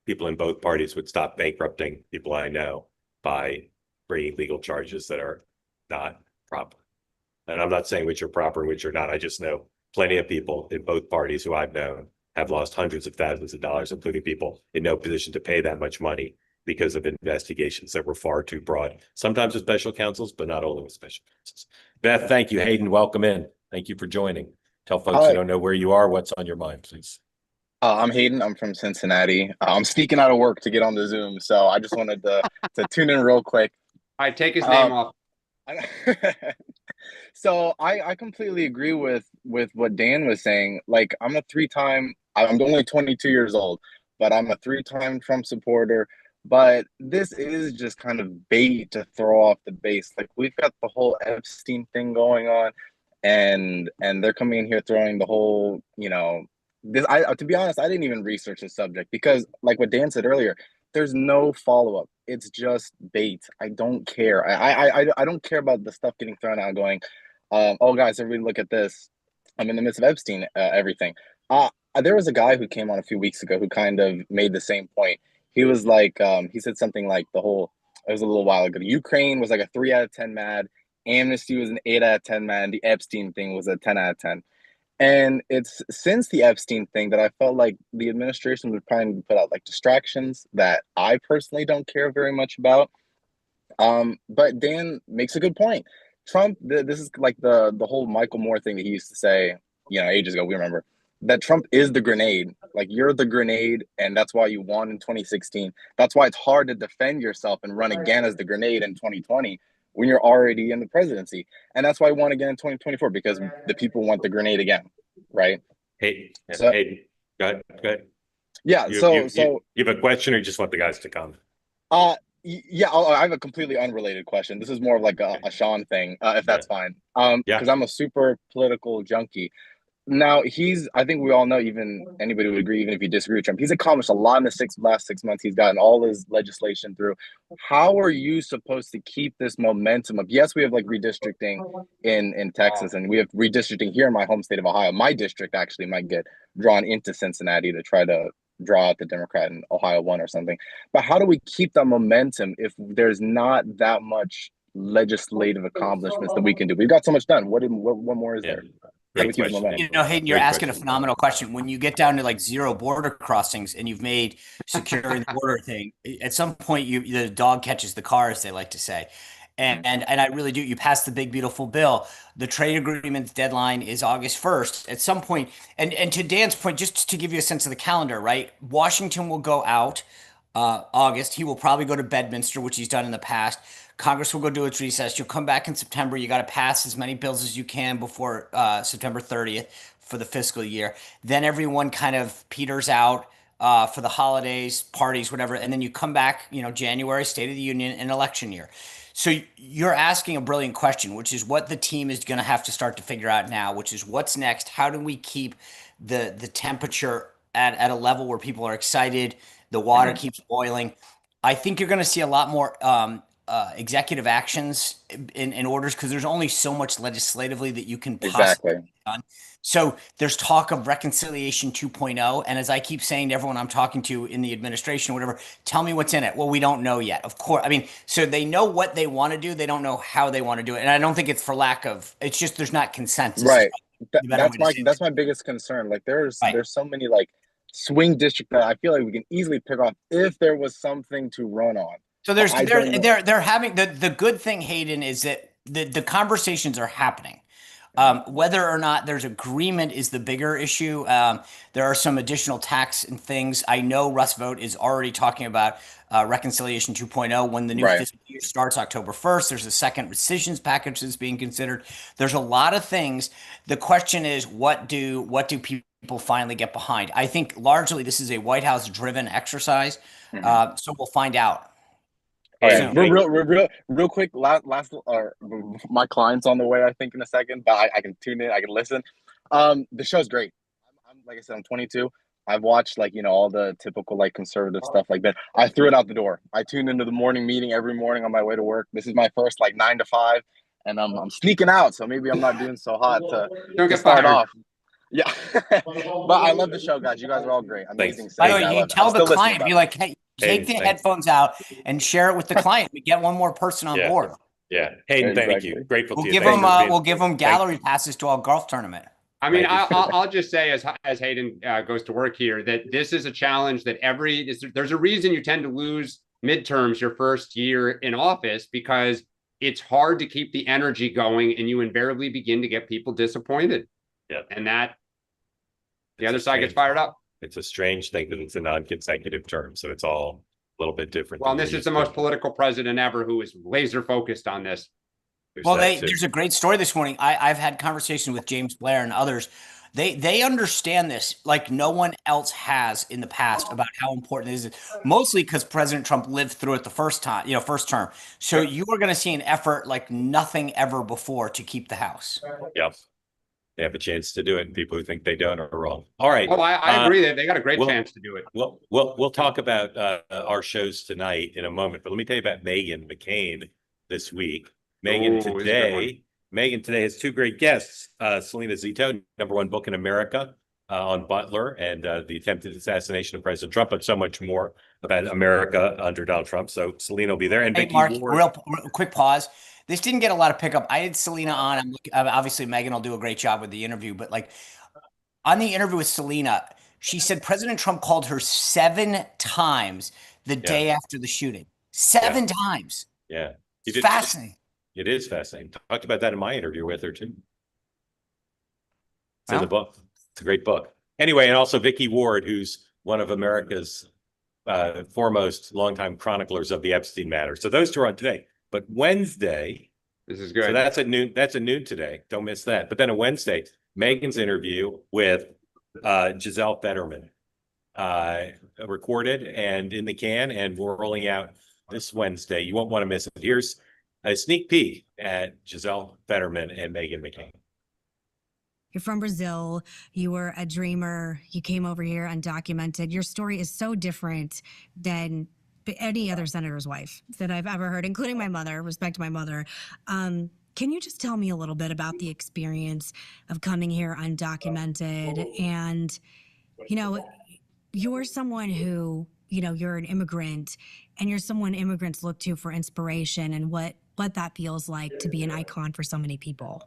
people in both parties would stop bankrupting people I know by bringing legal charges that are not proper. And I'm not saying which are proper and which are not. I just know plenty of people in both parties who I've known have lost hundreds of thousands of dollars, including people in no position to pay that much money because of investigations that were far too broad, sometimes with special counsels, but not only with special counsels. Beth, thank you. Hayden, welcome in. Thank you for joining. Tell folks who don't know where you are, what's on your mind, please. I'm Hayden. I'm from Cincinnati. I'm sneaking out of work to get on the Zoom, so I just wanted to tune in real quick. I take his name off. So I completely agree with what Dan was saying. Like, I'm only 22 years old, but I'm a 3-time Trump supporter. But this is just kind of bait to throw off the base. Like we've got the whole Epstein thing going on, and they're coming in here throwing the whole, this. I to be honest, I didn't even research the subject because, like what Dan said earlier, there's no follow up. It's just bait. I don't care. I don't care about the stuff getting thrown out, going, oh guys, everybody look at this. I'm in the midst of Epstein, everything. There was a guy who came on a few weeks ago who kind of made the same point. He was like, he said something like it was a little while ago. Ukraine was like a 3 out of 10 mad. Amnesty was an 8 out of 10 mad. The Epstein thing was a 10 out of 10. And it's since the Epstein thing that I felt like the administration would probably put out like distractions that I personally don't care very much about. But Dan makes a good point. Trump, this is like the whole Michael Moore thing that he used to say, ages ago. We remember that Trump is the grenade. Like you're the grenade, and that's why you won in 2016. That's why it's hard to defend yourself and run again as the grenade in 2020 when you're already in the presidency. And that's why I won again in 2024, because the people want the grenade again, right? Hey, So, go ahead. Yeah. You have a question, or you just want the guys to come? Yeah, I have a completely unrelated question. This is more of like a Sean thing, if that's fine. Because I'm a super political junkie. Now I think we all know, even anybody would agree, even if you disagree with Trump, he's accomplished a lot in the last 6 months. He's gotten all his legislation through. How are you supposed to keep this momentum up? Yes, we have like redistricting in Texas, and we have redistricting here in my home state of Ohio. My district actually might get drawn into Cincinnati to try to draw out the Democrat in Ohio 1 or something. But how do we keep that momentum if there's not that much legislative accomplishments that we can do? We've got so much done. What more is there? Great question. Hayden, you're asking a phenomenal question. When you get down to like 0 border crossings and you've made securing the border thing, at some point the dog catches the car, as they like to say. And I really do. You pass the big, beautiful bill. The trade agreement deadline is August 1st. At some point, and to Dan's point, just to give you a sense of the calendar, right? Washington will go out August. He will probably go to Bedminster, which he's done in the past. Congress will go do its recess. You'll come back in September. You got to pass as many bills as you can before September 30th for the fiscal year. Then everyone kind of peters out for the holidays, parties, whatever. And then you come back, January, State of the Union, and election year. So you're asking a brilliant question, which is what the team is going to have to start to figure out now, which is what's next. How do we keep the temperature at a level where people are excited, the water keeps boiling? I think you're going to see a lot more executive actions in orders, because there's only so much legislatively that you can possibly get done. So there's talk of reconciliation 2.0. And as I keep saying to everyone I'm talking to in the administration or whatever, tell me what's in it. Well, we don't know yet. Of course. I mean, so they know what they want to do. They don't know how they want to do it. And I don't think it's for lack of, it's just, there's not consensus. Right. That's my biggest concern. Like there's so many like swing districts that I feel like we can easily pick off if there was something to run on. So they're having the good thing, Hayden, is that the conversations are happening. Whether or not there's agreement is the bigger issue. There are some additional tax and things. I know Russ Vogt is already talking about reconciliation 2.0 when the new fiscal year starts October 1st. There's a second rescissions package that's being considered. There's a lot of things. The question is, what do people finally get behind? I think largely this is a White House driven exercise. So we'll find out. Okay, real quick. Last, my client's on the way, I think, in a second, but I can tune in. I can listen. The show's great. I'm like I said, I'm 22. I've watched all the typical conservative stuff like that. I threw it out the door. I tuned into the morning meeting every morning on my way to work. This is my first 9 to 5, and I'm sneaking out, so maybe I'm not doing so hot to start off. Yeah, but I love the show, guys. You guys are all great. Amazing. By the way, you tell the client, be like, hey, take the headphones out and share it with the client. We get one more person on board. Yeah. Hayden, thank you. Grateful to you. We'll give them gallery passes to our golf tournament. I mean, I'll just say, as Hayden goes to work here, that this is a challenge that there's a reason you tend to lose midterms your first year in office, because it's hard to keep the energy going and you invariably begin to get people disappointed. Yeah. And the other side gets fired up. It's a strange thing that it's a non-consecutive term, so it's all a little bit different. Well, this is the most political president ever who is laser focused on this. There's a great story this morning. I've had conversations with James Blair and others. They understand this like no one else has in the past about how important it is. Mostly because President Trump lived through it the first time, first term. So you are going to see an effort like nothing ever before to keep the House. Yep. They have a chance to do it, and people who think they don't are wrong. All right. Oh, I agree that they got a great chance to do it. We'll talk about our shows tonight in a moment, but let me tell you about Meghan McCain this week. Meghan today has two great guests. Selena Zito, #1 book in America on Butler and the attempted assassination of President Trump, but so much more about America under Donald Trump. So Selena will be there. And hey, Vicky Mark, Ward. real quick pause. This didn't get a lot of pickup. I had Selena on. Obviously, Meghan will do a great job with the interview, but like on the interview with Selena, she said President Trump called her 7 times the day after the shooting. 7 times. Yeah. It's fascinating. It is fascinating. Talked about that in my interview with her too. It's in the book. It's a great book. Anyway, and also Vicky Ward, who's one of America's foremost longtime chroniclers of the Epstein matter. So those two are on today. But Wednesday, this is good. So that's at noon. That's at noon today. Don't miss that. But then on Wednesday, Meghan's interview with Giselle Fetterman, recorded and in the can, and we're rolling out this Wednesday. You won't want to miss it. Here's a sneak peek at Giselle Fetterman and Meghan McCain. You're from Brazil. You were a dreamer. You came over here undocumented. Your story is so different than any other senator's wife that I've ever heard, including my mother. Respect to my mother. Can you just tell me a little bit about the experience of coming here undocumented? And, you're someone who, you're an immigrant, and you're someone immigrants look to for inspiration, and what that feels like to be an icon for so many people.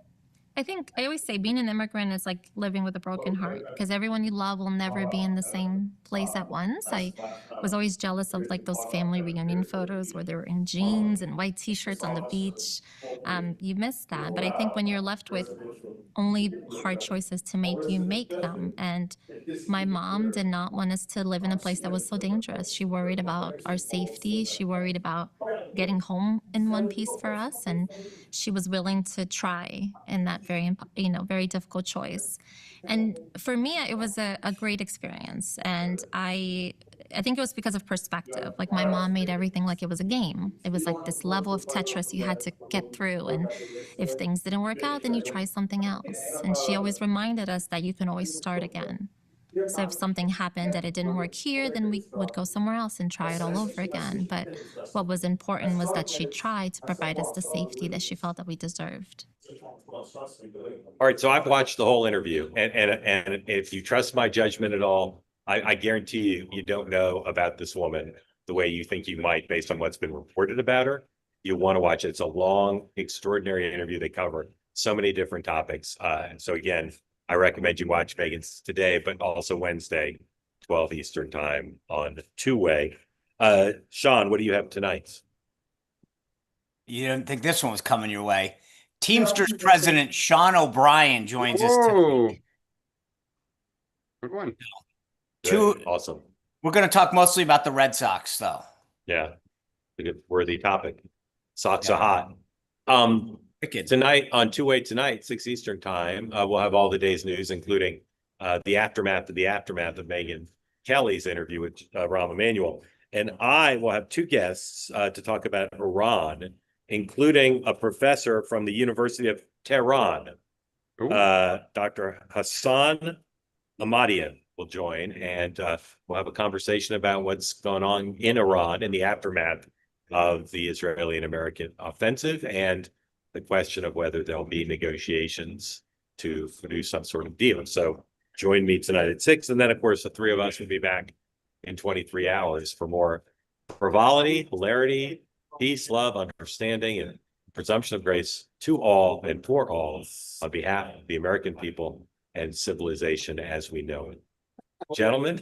I think I always say being an immigrant is like living with a broken heart, because everyone you love will never be in the same place at once. I was always jealous of like those family reunion photos where they were in jeans and white t-shirts on the beach. You miss that. But I think when you're left with only hard choices to make, you make them. And my mom did not want us to live in a place that was so dangerous. She worried about our safety. She worried about getting home in one piece for us. And she was willing to try in that very difficult choice. And for me, it was a great experience. And I think it was because of perspective. Like my mom made everything like it was a game. It was like this level of Tetris you had to get through. And if things didn't work out, then you try something else. And she always reminded us that you can always start again. So if something happened that it didn't work here, then we would go somewhere else and try it all over again. But what was important was that she tried to provide us the safety that she felt that we deserved. All right, so I've watched the whole interview, and if you trust my judgment at all, I guarantee you don't know about this woman the way you think you might based on what's been reported about her. You'll want to watch it. It's a long, extraordinary interview. They cover so many different topics. So again, I recommend you watch Meghan's today, but also Wednesday, 12 Eastern time on Two-Way. Sean, what do you have tonight? You didn't think this one was coming your way. Teamsters President Sean O'Brien joins us today. Good one. Awesome. We're going to talk mostly about the Red Sox, though. Yeah, a good worthy topic. Sox are hot. Tonight on Two-Way tonight, 6 Eastern time, we'll have all the day's news, including the aftermath of Megyn Kelly's interview with Rahm Emanuel. And I will have two guests to talk about Iran, including a professor from the University of Tehran, Dr. Hassan Ahmadian will join, and we'll have a conversation about what's going on in Iran in the aftermath of the Israeli and American offensive, and the question of whether there'll be negotiations to produce some sort of deal. So join me tonight at 6, and then of course the three of us will be back in 23 hours for more frivolity, hilarity, peace, love, understanding, and presumption of grace to all and for all on behalf of the American people and civilization as we know it. Gentlemen,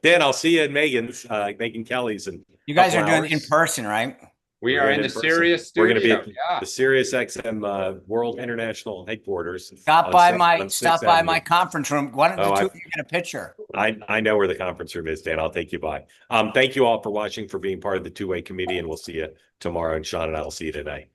Dan, I'll see you at Megyn Kelly's. And you guys are doing it in person, right? We are in the Sirius studio. We're going to be at the Sirius XM World International headquarters. Stop by my conference room. Why don't the two of you get a picture? I know where the conference room is, Dan. I'll take you by. Thank you all for watching, for being part of the Two-Way committee, and we'll see you tomorrow. And Sean and I will see you tonight.